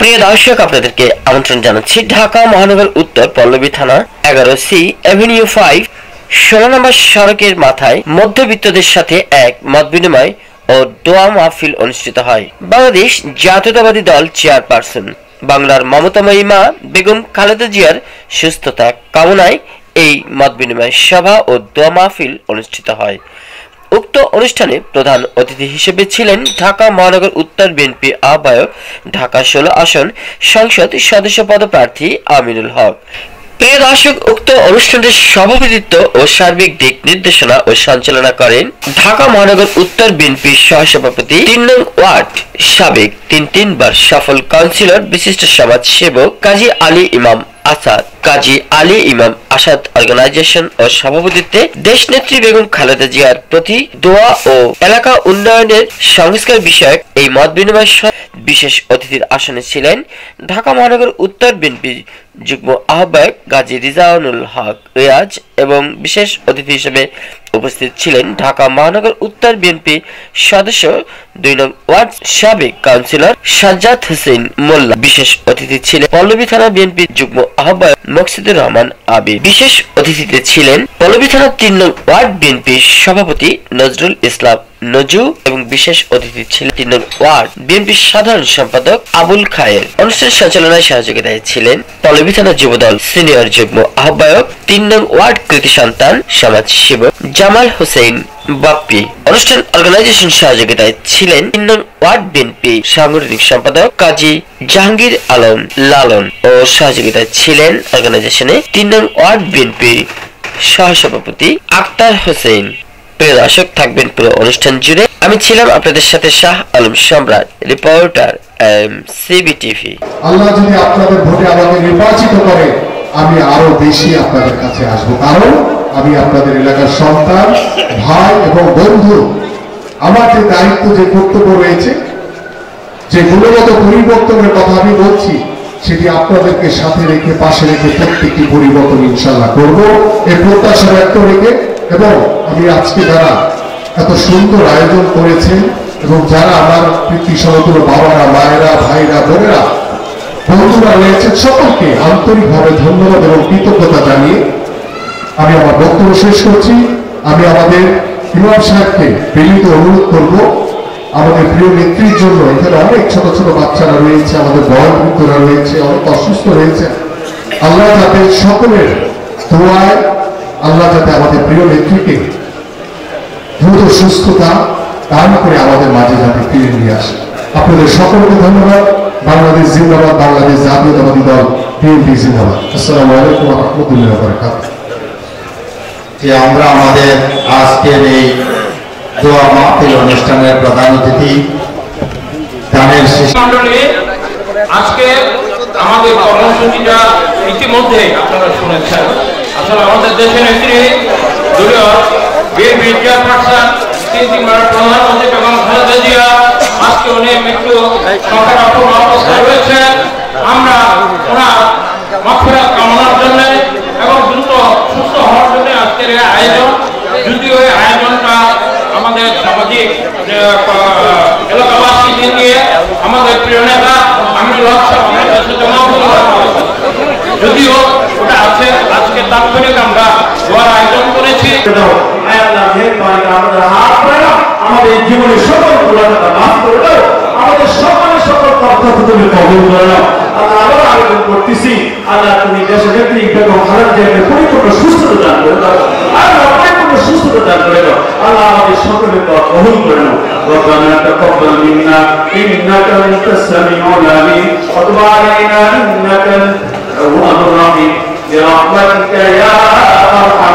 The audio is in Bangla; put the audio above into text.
প্রিয় দর্শক, আপনাদেরকে আমন্ত্রণ জানাচ্ছি ঢাকা মহানগর উত্তর পল্লবী থানা 11C এভিনিউ 5 16 নম্বর সড়কের মাথায় মধ্যবিত্তদের সাথে এক মত বিনিময় ও দোয়া মাহফিল অনুষ্ঠিত হয়। বাংলাদেশ জাতীয়তাবাদী দল চেয়ারপারসন বাংলার মমতাময়ী মা বেগম খালেদা জিয়ার সুস্থতা কামনায় এই মত বিনিময় সভা ও দোয়া মাহফিল অনুষ্ঠিত হয়। উক্ত অনুষ্ঠানে প্রধান অতিথি হিসেবে ছিলেন ঢাকা মহানগর উত্তর বিএনপি আহ্বায়ক, ঢাকা 16 আসন সংসদ সদস্য পদপ্রার্থী আমিনুল হক। প্রিয় দর্শক, উক্ত অনুষ্ঠানের সভাপতিত্ব ও সার্বিক দিক নির্দেশনা ও সঞ্চালনা করেন ঢাকা মহানগর উত্তর বিএনপির সহসভাপতি 3 নং ওয়ার্ড সাবেক 3বার সফল কাউন্সিলর বিশিষ্ট সমাজ সেবক কাজী আলী ইমাম আসাদ অর্গানাইজেশন ও সভাপতিত্বে দেশনেত্রী বেগম খালেদা জিয়ার প্রতি দোয়া ও এলাকা উন্নয়নের সংস্কার বিষয়ক এই মত বিনিময় বিশেষ অতিথির আসনে ছিলেন ঢাকা মহানগর উত্তর বিএনপি যুগ্ম আহ্বায়ক গাজী রিজাউনুল হক রিয়াজ এবং বিশেষ অতিথি হিসেবে উপস্থিত ছিলেন ঢাকা মহানগর উত্তর বিএনপি সদস্য 2 নং ওয়ার্ড সাবেক কাউন্সিলর সাজ্জাদ হোসেন মোল্লা। বিশেষ অতিথি ছিলেন পল্লবী থানা বিএনপি যুগ্ম আহ্বায়ক মকসুদুর রহমান আবিদ। বিশেষ অতিথিতে ছিলেন পল্লবী থানা 3 নং ওয়ার্ড বিএনপি সভাপতি নজরুল ইসলাম নজু এবং বিশেষ অতিথি ছিলেন 3 নং ওয়ার্ড বিএনপি সাধারণ সম্পাদক আবুল খায়ের। অনুষ্ঠান সঞ্চালনায় সহযোগিতায় ছিলেন পল্লবী থানা যুবদল সিনিয়র যুগ্ম আহ্বায়ক 3 নং ওয়ার্ড কৃতি সন্তান সমাজ সেবক জামাল হোসেন বাপ্পি। অনুষ্ঠান অর্গানাইজেশন সহযোগিতায় ছিলেন 3 নং ওয়ার্ড বিএনপি সাংগঠনিক সম্পাদক কাজী জাহাঙ্গীর আলম লালন ও সহযোগিতায় ছিলেন অর্গানাইজেশনে 3 নং ওয়ার্ড বিএনপি সহসভাপতি আক্তার হোসেন। প্রিয় দর্শক, থাকবেন পুরো অনুষ্ঠান জুড়ে। আমি ছিলাম আপনাদের সাথে শাহ আলম সম্রাট, রিপোর্টার সিবিটিভি। আল্লাহ যদি আপনাদের ভোটে আমাকে নির্বাচিত করে, আমি আরো বেশি আপনাদের কাছে আসবো, কারণ আমি আপনাদের এলাকার সন্তান, ভাই এবং বন্ধু। আমার যে দায়িত্ব, যে কর্তব্য রয়েছে, যে গুণগত পরিবর্তনের কথা আমি বলছি, সেটি আপনাদেরকে সাথে রেখে, পাশে রেখে প্রত্যেকটি পরিবর্তন ইনশাল্লাহ করব, এই প্রত্যাশা ব্যক্ত রেখে। এবং আমি আজকে যারা এত সুন্দর আয়োজন করেছেন এবং যারা আমার পিতৃ সমতুল্য বাবারা, মায়েরা, ভাইরা, বোনেরা, বন্ধুরা রয়েছেন, সকলকে আন্তরিকভাবে ধন্যবাদ এবং কৃতজ্ঞতা জানিয়ে আমি আমার বক্তব্য শেষ করছি। আমি আমাদের ইমাম সাহেবকে বিনীত অনুরোধ করব, আমাদের প্রিয় নেত্রীর জন্য, এখানে অনেক ছোট ছোট বাচ্চারা রয়েছে, আমাদের বয়োবৃদ্ধরা রয়েছে, অনেক অসুস্থ রয়েছে, আল্লাহ যাতে সকলের দোয়ায় আল্লাহ যাতে আমাদের প্রিয় নেত্রীকে দ্রুত সুস্থতা দান করে আমাদের মাঝে যাতে ফিরে নিয়ে আসে। আপনাদের সকলকে ধন্যবাদ। বাংলাদেশ জিন্দাবাদ, বাংলাদেশ জাতীয়তাবাদী দল বিএনপি জিন্দাবাদ। আসসালামু আলাইকুম ওয়া রাহমাতুল্লাহি ওয়া বারাকাতুহু। যে আমরা আমাদের আজকের এই দোয়া মাহফিল অনুষ্ঠানের প্রধান অতিথি দানের আজকে আমাদের কর্মসূচিটা ইতিমধ্যে আপনারা শুনেছেন। আসলে আমাদের দেশের নেত্রী দলীয় বিএনপি চেয়ারপারসন, 3বার প্রধানমন্ত্রী বেগম খালেদা জিয়া আজকে উনি মৃত্যু সংকটাপন্ন অবস্থায় রয়েছেন। আমরা ওনার মাগফিরাত কামনার জন্য এবং দ্রুত সুস্থ হওয়ার জন্য আজকের এই আয়োজন। যদিও এই আয়োজনটা আমাদের সামাজিক এলাকাবাসীকে নিয়ে আমাদের প্রিয় নেতা আমিনুল হক সাহেব আমাদের কাছে জমা যদিও ওটা আছে, আজকে তাৎক্ষণিক আমরা দোয়ার আয়োজন করেছি। আমাদের জীবনের সকল গুণাটা মাফ করে দাও, আমাদের সকলের সকল কর্তব্য তুমি কবুল করে নাও। আল্লাহ আবার আবেদন করতেছি, আল্লাহ তুমি দেশের নেত্রী বেগম খালেদা জিয়াকে পরিপূর্ণ সুস্থতা দান করে দাও, আল্লাহ পরিপূর্ণ সুস্থতা দান করে দাও। আল্লাহ আমাদের সকলের দোয়া কবুল করে নাও। ربنا تقبل منا إنك أنت السميع العليم وتب علينا إنك أنت التواب الرحيم برحمتك يا أرحم